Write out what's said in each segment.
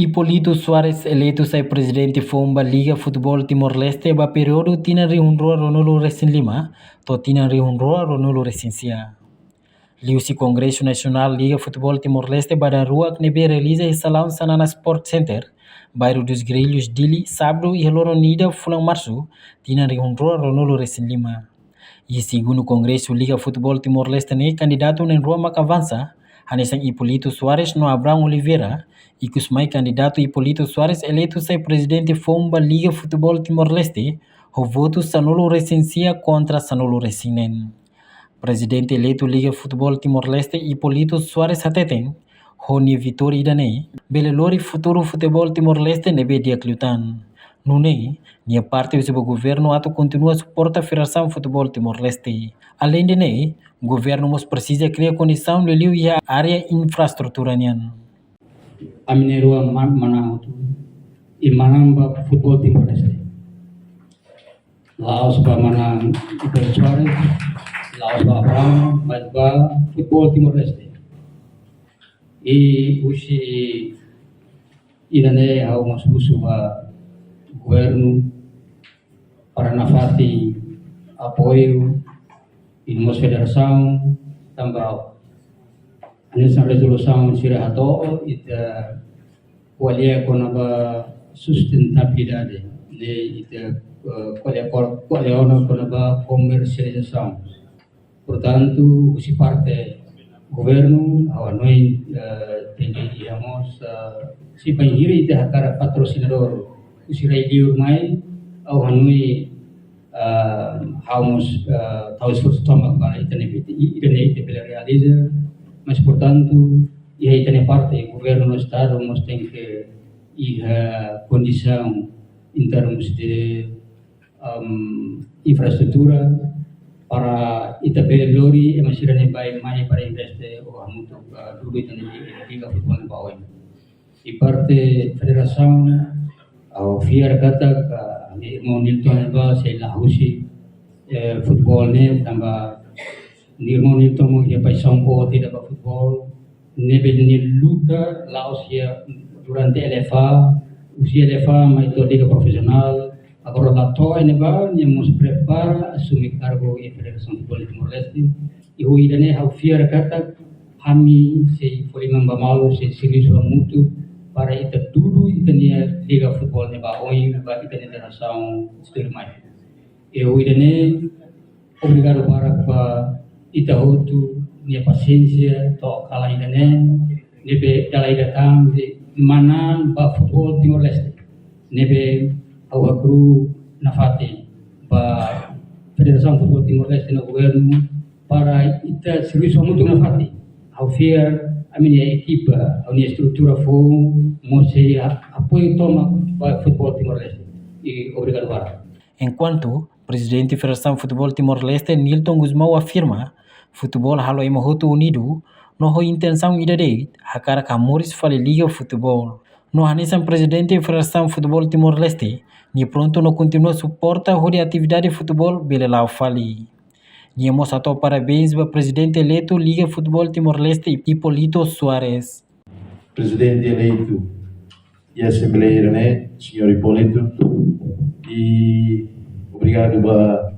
Hipólito Soares eleito sai presidente Fomba Liga Futebol Timor-Leste ba período tina rihunroa Ronaldo Recém Lima, to tina rihunroa Ronaldo Recensia. Liu-si Congresso Nacional Liga Futebol Timor-Leste ba rua que nebe realiza em salão Sanana Sport Center, bairro dos Grilhos Dili, sábado e reloro nida fulang março, tina rihunroa Ronaldo Recém Lima. E segundo o Congresso Liga Futebol Timor-Leste ne candidato em Rua Macavança, Hanesan Hipólito Soares no Abrão Oliveira, e que os mais candidato Hipólito Soares eleito sai presidente Fomba Liga Futebol Timor-Leste, o voto Sanolo Recensia contra Sanolo Recinem. Presidente eleito Liga Futebol Timor-Leste Hipólito Soares Hateten, Rony Vitor Idane, Belelori Futuro Futebol Timor-Leste nebe diaclutan. Nune, minha parte do governo ato continua a suportar a Federação Futebol Timor-Leste. Além de ne, o governo nos precisa criar condição de liu e a área infraestrutura nian. A minerua mana e manamba futebol Timor-Leste. Laos ba mana Hipólito Soares, Laos ba Abraham, mas ba futebol Timor-Leste. E usi idane hau mas busu ba governo para nafati apoio e numa federação também nessa resolução sirahato ita kualia konaba sustentabilidade ne ita kualia ona konaba comercialização. Portanto, se parte governo awanoi tendríamos si banhiri ita hakara patrocinador usirai liur mai au hanui hamos tahu esforço toma para itane ite pela realiza, mas portanto e itane parte governo no estado nós tem que ir condição em termos de infraestrutura para itapele lori e masirane bai mai para investe o hamuto dulu itane liga futebol bawah e parte federação au fiar kata ka irmão Nilton ba sei lahusi futebol ne tamba irmão Nilton mo ia paixão po tidak ba futebol nebe ni luta laos ia durante LFA usia LFA mai to liga profissional agora lá to ne ba ni nos prepara assumir cargo e Federação Futebol Timor-Leste e o idane au fiar kata kami sei polimang ba malu sei serviço mutu para ita dulu itania liga futebol ne ba oi ba itania nação estirmai eu idane obrigado para ita hotu nia paciência to kala idane nebe dalai datang de mana ba futebol Timor-Leste nebe au agru nafati ba Federação Futebol Timor-Leste no governo para ita serviço muito nafati au fiar a minha equipa, a minha estrutura foi mostrar apoio toma para o futebol Timor-Leste. E obrigado, Vara. Enquanto presidente da Federação Futebol Timor-Leste, Nilton Guzmão, afirma futebol halo e mohoto unido, não há intenção de ir a cara Camores fale liga futebol. No hanesan presidente da Federação Futebol Timor-Leste, ni pronto não continua suporta a atividade de futebol belelau fali. Niamos atau parabéns para presidente eleito Liga Futebol Timor-Leste Hipólito Soares. Presidente eleito e assembleia, né, senhor Hipólito, e obrigado para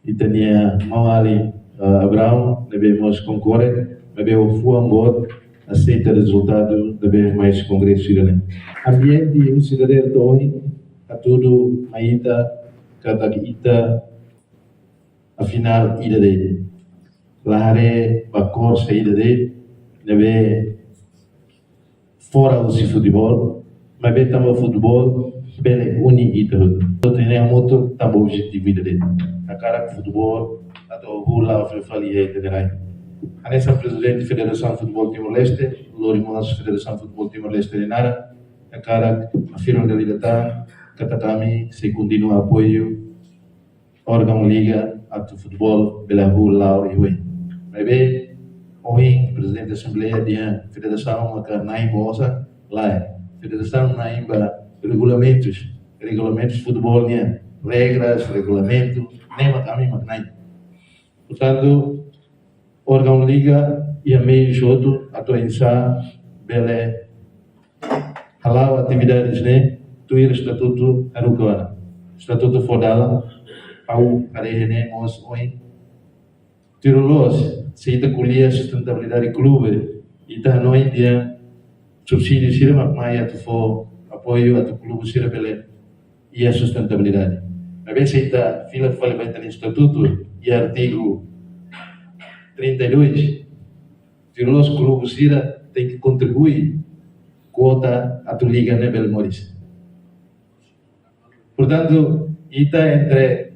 Itania Mawali Abrão, devemos concorrer, devemos fuambor, aceita o resultado, devemos mais congresso, né. Ambiente e o cidadão hoje, a tudo, ainda, kata kita, afinal ida dele lahare bakor saída dele nebe fora o futebol mas bem também futebol bem uni ida tem muito também objetivo dele a cara futebol atau bola fali é dele anessa presidente da Federação Futebol Timor-Leste Lorimos Federação Futebol Timor-Leste de nada a cara afirma da liga kata kami se continua apoio órgão liga atau futebol bela bola e oi. Mas bem, hoje presidente da Assembleia dia Federação maka naik bosa lá Federação naik ba regulamentos de futebol nia regras regulamento nem kami mak naik. Portanto órgão liga e a meio jogo atau insa bela halau atividades né tuir estatuto arukawana estatuto fodala au karehene mos oi tirolos seita kuliah sustentabilidade clube ita noi dia subsídio sira makmai atu fo apoio atu clube sira bele e a sustentabilidade a vez seita fila fala vai ter estatuto e artigo 32 tirolos clube sira tem que contribuir quota atu liga né bel moris. Portanto, ita entre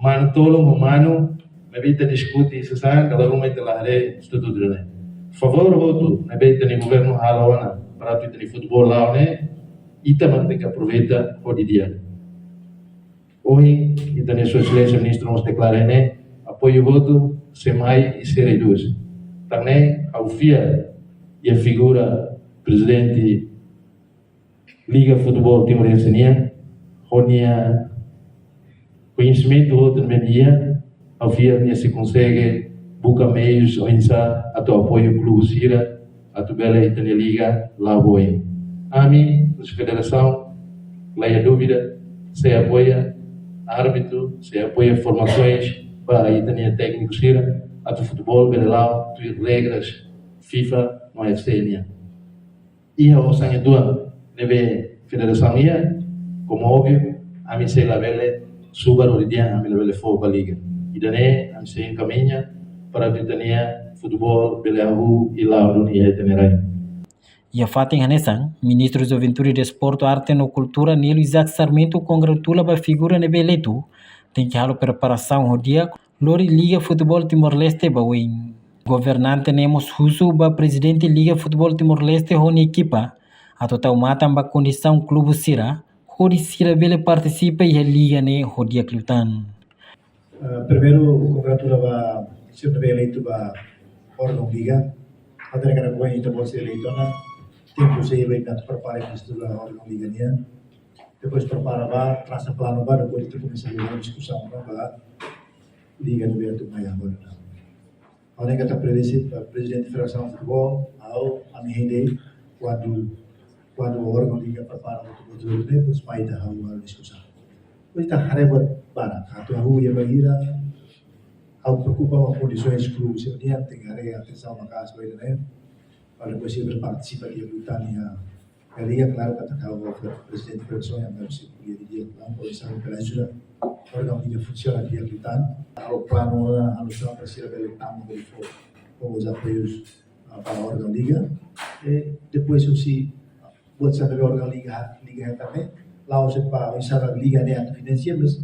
mano tolo mano me vita discuti sesan kalau rumah telah ada estatuto né. Favor voto na beita ni governo halawana para tu ni futebol lá né ita mantém que aproveita o dia. Hoje ita ni sua excelência ministro nos declara né apoio voto semai e sereduz. Também ao FIA e a figura presidente Liga Futebol Timor-Leste honia conhecimento outro media ao FIA se consegue buscar meios ou insa a tu apoio clube sira a tu bela itania liga lá boi ami a federação lá a dúvida se apoia árbitro se apoia formações para itania técnico sira a tu futebol bela lá tu regras FIFA não é CNA e a osanya dua neve federação ia como óbvio a mim sei lá bela subar o dia a mim lá bela for para liga e daí a mim sei encaminha para Britânia futebol beleahu e lá dunia tenerai. E a Fatin Hanessan, ministro da Juventude, Desporto, Arte e Cultura, Nilo Isaac Sarmento, congratula a figura nebe eleito. Tem que haver preparação o dia, Lori Liga Futebol Timor-Leste Bawin. Governante Nemos Husu, ba presidente Liga Futebol Timor-Leste, Rony Equipa, a total matam ba condição clube Sira, Rony Sira bele participa e a Liga ne o dia Clutan. Primeiro, congratula se não eleito para órgão liga, até que agora ainda pode ser eleito na tempo se vai dar prepara isso da órgão liga né, depois prepara para traça plano para depois de começar a discussão para liga no meio do meio agora. Agora que está presidente da Federação de Futebol, ao amihende quando o órgão liga prepara o futebol depois vai dar a discussão. Pois está hareba para a rua e a bahia ao preocupar com condições clubes sebenarnya tinggal atenção na casa baik dan kalau masih berpartisipasi di Britania kali claro kata kau presiden Federação yang harus dia dalam polisi kalau sudah órgão liga funciona dia Britan ao plano anunciado para ser habilitado com os apoios para a órgão liga e depois se buat saber órgão liga também lá você para usar a liga né financeira mas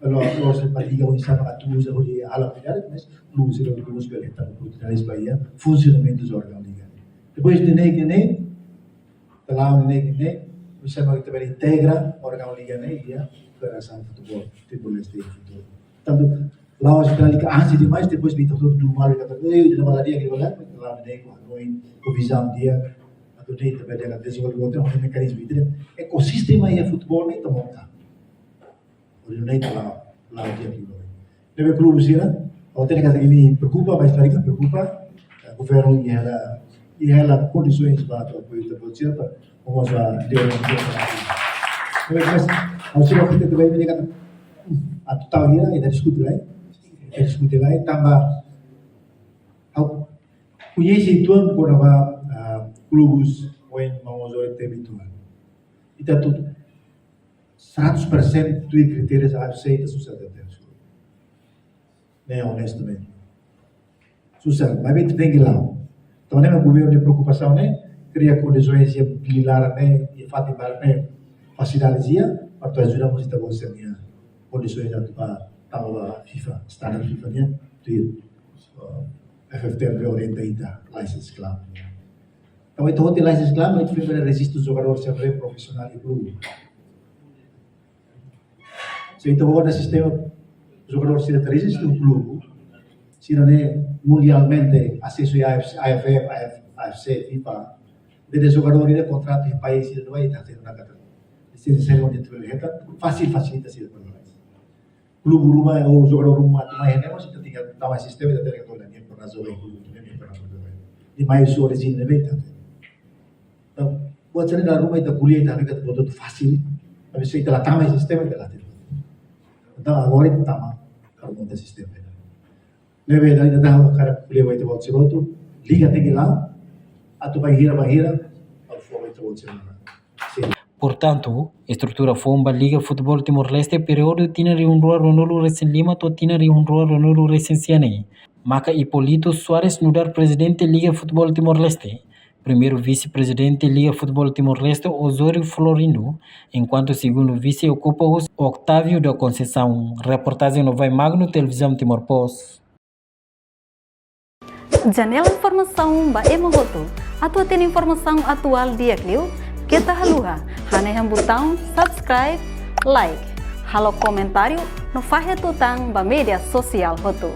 kalau se para liga usar para tudo usar de alam final mas luz e luz pela então por Bahia funcionamento dos órgãos liga depois de nem lá nem você vai também integra órgão liga né e a Federação de Futebol Timor-Leste futuro tanto lá você para liga antes demais depois vi todo do mal kata de na malaria que lá nem com visão dia atau dia também ada desenvolver outro mecanismo itu ekosistem aí futebol nem monta olha nem lá dia aqui deve clube sira ou tem que me preocupa mas claro que preocupa o governo e ela condições para o apoio da polícia para vamos a deu mas ao ser que também me kata a total ira ainda discute lá e tambah ao conhece tuan quando vai clubes when mangozore habitual itu tudo 100% dos critérios aceitos suceder né honestamente suceder mas bem tem que lá então né o governo de preocupação né cria condições de pilar né e fazer né facilidades para ajudar a kita bolsa né condições para tahu FIFA standar FIFA né tu FFTV orientada license club então itu hotel license club itu primeiro resiste os jogadores sempre profissional e clube se itu agora sistema jogadores se resiste um clube se não é mundialmente acesso a AFF, AFC, FIFA de jogadores de contrato em países não vai estar tendo nada se cerimônia de treinamento facilita se clube rumah ou jogador rumah tu main mas kita tinggal tahu sistem kita tinggal tahu ni pernah join clube tu ni pernah join di mai suara sini lebih tak então buat sini dalam rumah itu kuliah itu kata bodoh itu fasil, tapi saya telah tamai sistem itu lah. Tentang agora itu tama kalau monta sistem itu. Nebe dari dah cara kuliah itu buat sini itu liga tinggi lah, atau bahira, atau forma itu buat sini. Portanto, estrutura Fomba Liga Futebol Timor-Leste período tina reunrua Ronaldo Recen Lima to tina reunrua Ronaldo Recensiane. Maca Hipólito Soares mudar presidente Liga Futebol Timor-Leste. Primeiro vice-presidente Liga Futebol Timor-Leste Osório Florino, enquanto segundo vice ocupa o Octávio da Conceição. Reportagem no Vai Magno, Televisão Timor-Post. Janela informação ba Emogoto. Atua tem informação atual dia Clio. Kita haluha, hanya yang botão subscribe, like, halo comentário, no fahe tutang ba media sosial hotu.